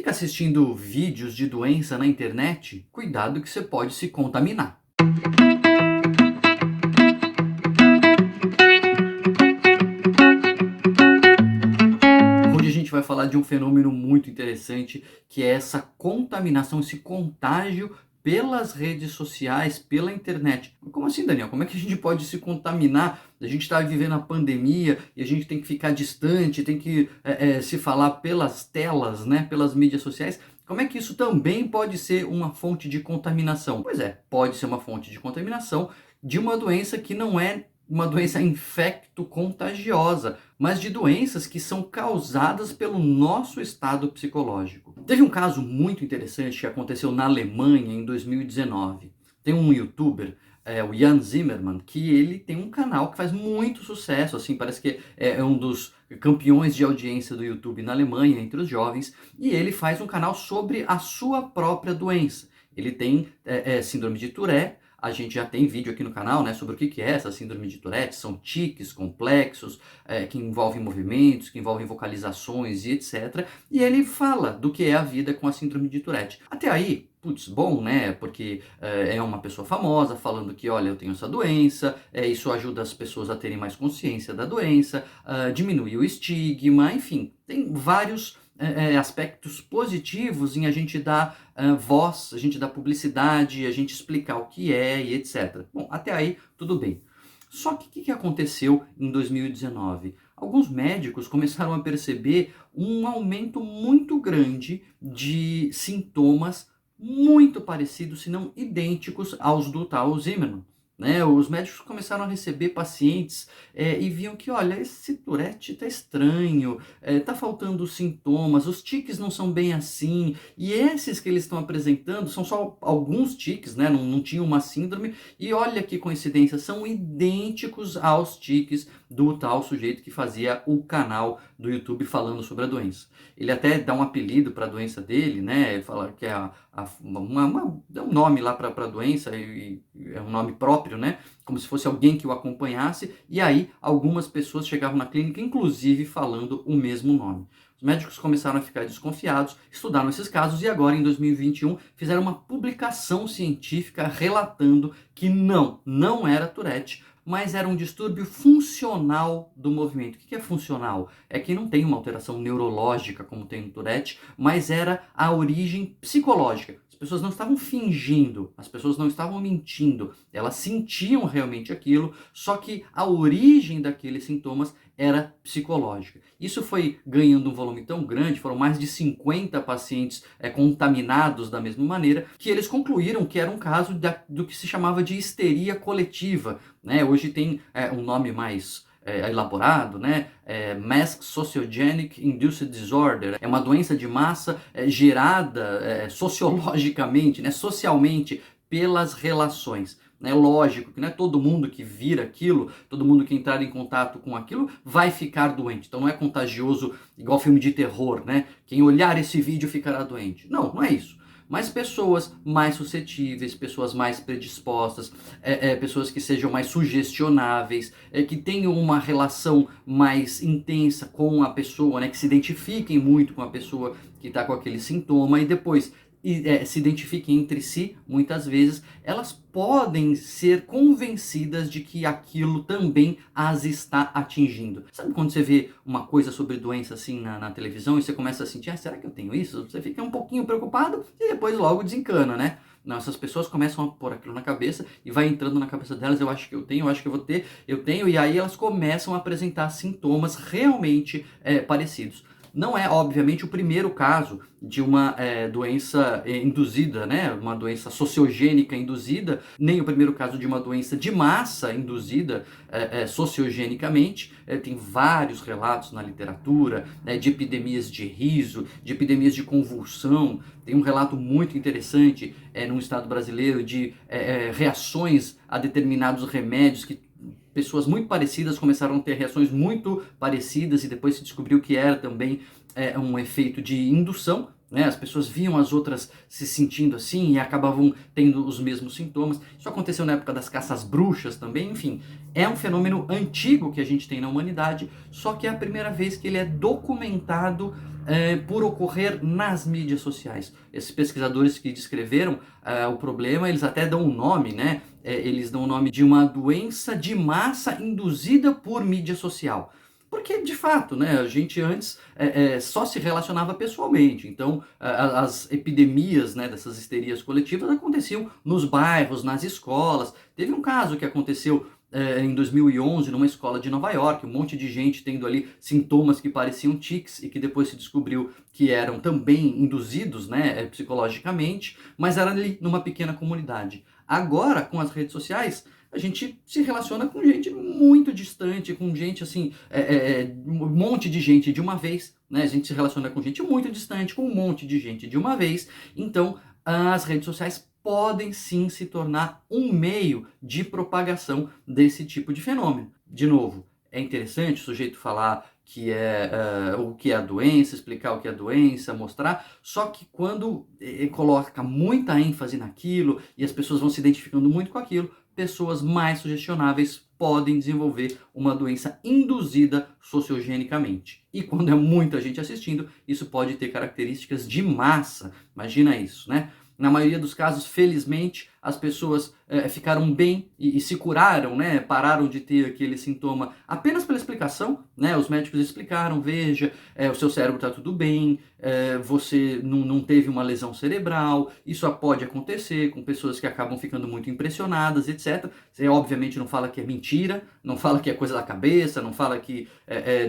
fica assistindo vídeos de doença na internet? Cuidado que você pode se contaminar. Hoje a gente vai falar de um fenômeno muito interessante, que é essa contaminação, esse contágio pelas redes sociais, pela internet. Como assim, Daniel? Como é que a gente pode se contaminar? A gente está vivendo a pandemia e a gente tem que ficar distante, tem que se falar pelas telas, né? Pelas mídias sociais. Como é que isso também pode ser uma fonte de contaminação? Pois é, pode ser uma fonte de contaminação de uma doença que não é uma doença infecto-contagiosa, mas de doenças que são causadas pelo nosso estado psicológico. Teve um caso muito interessante que aconteceu na Alemanha em 2019. Tem um youtuber, o Jan Zimmermann, que ele tem um canal que faz muito sucesso, assim, parece que é um dos campeões de audiência do YouTube na Alemanha, entre os jovens, e ele faz um canal sobre a sua própria doença. Ele tem síndrome de Tourette. A gente já tem vídeo aqui no canal, né, sobre o que é essa síndrome de Tourette. São tiques complexos, que envolvem movimentos, que envolvem vocalizações e etc. E ele fala do que é a vida com a síndrome de Tourette. Até aí, putz, bom, né, porque é uma pessoa famosa falando que, olha, eu tenho essa doença, isso ajuda as pessoas a terem mais consciência da doença, diminui o estigma, enfim, tem vários aspectos positivos em a gente dar voz, a gente dar publicidade, a gente explicar o que é e etc. Bom, até aí tudo bem. Só que o que aconteceu em 2019? Alguns médicos começaram a perceber um aumento muito grande de sintomas muito parecidos, se não idênticos aos do tal Zimmermann. Né? Os médicos começaram a receber pacientes e viam que, olha, esse Tourette tá estranho, tá faltando sintomas, os tiques não são bem assim, e esses que eles estão apresentando são só alguns tiques, né? Não tinha uma síndrome, e olha que coincidência, são idênticos aos tiques do tal sujeito que fazia o canal do YouTube falando sobre a doença. Ele até dá um apelido para a doença dele, né? Ele fala que é dá um nome lá para a doença, e é um nome próprio, né? Como se fosse alguém que o acompanhasse, e aí algumas pessoas chegavam na clínica, inclusive falando o mesmo nome. Os médicos começaram a ficar desconfiados, estudaram esses casos e agora, em 2021, fizeram uma publicação científica relatando que não era Tourette, mas era um distúrbio funcional do movimento. O que é funcional? É que não tem uma alteração neurológica como tem no Tourette, mas era a origem psicológica. As pessoas não estavam fingindo, as pessoas não estavam mentindo, elas sentiam realmente aquilo, só que a origem daqueles sintomas era psicológica. Isso foi ganhando um volume tão grande, foram mais de 50 pacientes contaminados da mesma maneira, que eles concluíram que era um caso do que se chamava de histeria coletiva. Né? Hoje tem um nome mais elaborado, né? Mass Sociogenic Induced Disorder. É uma doença de massa gerada sociologicamente, né? Socialmente, pelas relações. É lógico que não é todo mundo que vira aquilo, todo mundo que entrar em contato com aquilo vai ficar doente. Então não é contagioso igual filme de terror, né? Quem olhar esse vídeo ficará doente. Não é isso. Mas pessoas mais suscetíveis, pessoas mais predispostas, pessoas que sejam mais sugestionáveis, que tenham uma relação mais intensa com a pessoa, né, que se identifiquem muito com a pessoa que está com aquele sintoma e depois se identifiquem entre si, muitas vezes, elas podem ser convencidas de que aquilo também as está atingindo. Sabe quando você vê uma coisa sobre doença assim na televisão e você começa a sentir, será que eu tenho isso? Você fica um pouquinho preocupado e depois logo desencana, né? Não, essas pessoas começam a pôr aquilo na cabeça e vai entrando na cabeça delas, eu acho que eu tenho, eu acho que eu vou ter, eu tenho, e aí elas começam a apresentar sintomas realmente parecidos. Não é, obviamente, o primeiro caso de uma doença induzida, né? Uma doença sociogênica induzida, nem o primeiro caso de uma doença de massa induzida sociogenicamente. Tem vários relatos na literatura de epidemias de riso, de epidemias de convulsão. Tem um relato muito interessante num estado brasileiro de reações a determinados remédios que pessoas muito parecidas começaram a ter reações muito parecidas e depois se descobriu que era também um efeito de indução, né? As pessoas viam as outras se sentindo assim e acabavam tendo os mesmos sintomas. Isso aconteceu na época das caças bruxas também, enfim. É um fenômeno antigo que a gente tem na humanidade, só que é a primeira vez que ele é documentado por ocorrer nas mídias sociais. Esses pesquisadores que descreveram o problema, eles até dão um nome, né? Eles dão o nome de uma doença de massa induzida por mídia social. Porque, de fato, né, a gente antes só se relacionava pessoalmente. Então, as epidemias, né, dessas histerias coletivas aconteciam nos bairros, nas escolas. Teve um caso que aconteceu em 2011 numa escola de Nova York, um monte de gente tendo ali sintomas que pareciam tics e que depois se descobriu que eram também induzidos, né, psicologicamente, mas era ali numa pequena comunidade. Agora, com as redes sociais, a gente se relaciona com gente muito distante, com gente assim, um monte de gente de uma vez, né? A gente se relaciona com gente muito distante, com um monte de gente de uma vez. Então, as redes sociais podem sim se tornar um meio de propagação desse tipo de fenômeno. De novo, é interessante o sujeito falar que o que é a doença, explicar o que é a doença, mostrar, só que quando coloca muita ênfase naquilo e as pessoas vão se identificando muito com aquilo, pessoas mais sugestionáveis podem desenvolver uma doença induzida sociogenicamente. E quando é muita gente assistindo, isso pode ter características de massa. Imagina isso, né? Na maioria dos casos, felizmente, as pessoas ficaram bem e se curaram, né? Pararam de ter aquele sintoma apenas pela explicação, né? Os médicos explicaram, veja, o seu cérebro está tudo bem, você não teve uma lesão cerebral, isso pode acontecer com pessoas que acabam ficando muito impressionadas, etc. Você obviamente não fala que é mentira, não fala que é coisa da cabeça, não fala que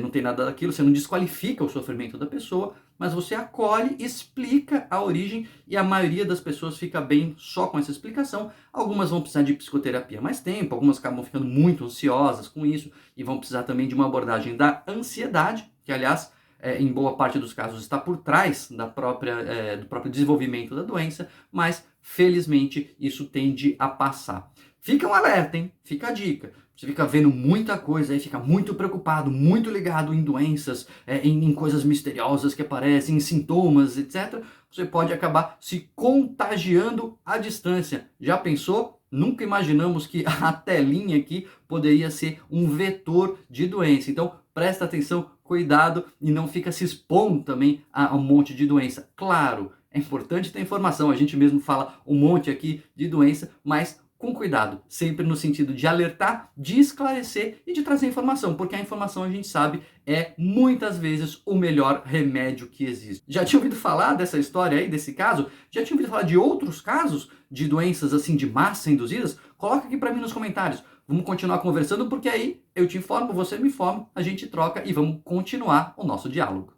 não tem nada daquilo, você não desqualifica o sofrimento da pessoa, mas você acolhe, explica a origem e a maioria das pessoas fica bem só com essa explicação. Algumas vão precisar de psicoterapia mais tempo, algumas acabam ficando muito ansiosas com isso e vão precisar também de uma abordagem da ansiedade, que aliás, em boa parte dos casos está por trás do próprio desenvolvimento da doença, mas felizmente isso tende a passar. Fica um alerta, hein? Fica a dica. Você fica vendo muita coisa aí, fica muito preocupado, muito ligado em doenças, em coisas misteriosas que aparecem, em sintomas, etc. Você pode acabar se contagiando à distância. Já pensou? Nunca imaginamos que a telinha aqui poderia ser um vetor de doença. Então, presta atenção, cuidado e não fica se expondo também a um monte de doença. Claro, é importante ter informação, a gente mesmo fala um monte aqui de doença, mas com cuidado, sempre no sentido de alertar, de esclarecer e de trazer informação, porque a informação a gente sabe é muitas vezes o melhor remédio que existe. Já tinha ouvido falar dessa história aí, desse caso? Já tinha ouvido falar de outros casos de doenças assim de massa induzidas? Coloca aqui para mim nos comentários. Vamos continuar conversando porque aí eu te informo, você me informa, a gente troca e vamos continuar o nosso diálogo.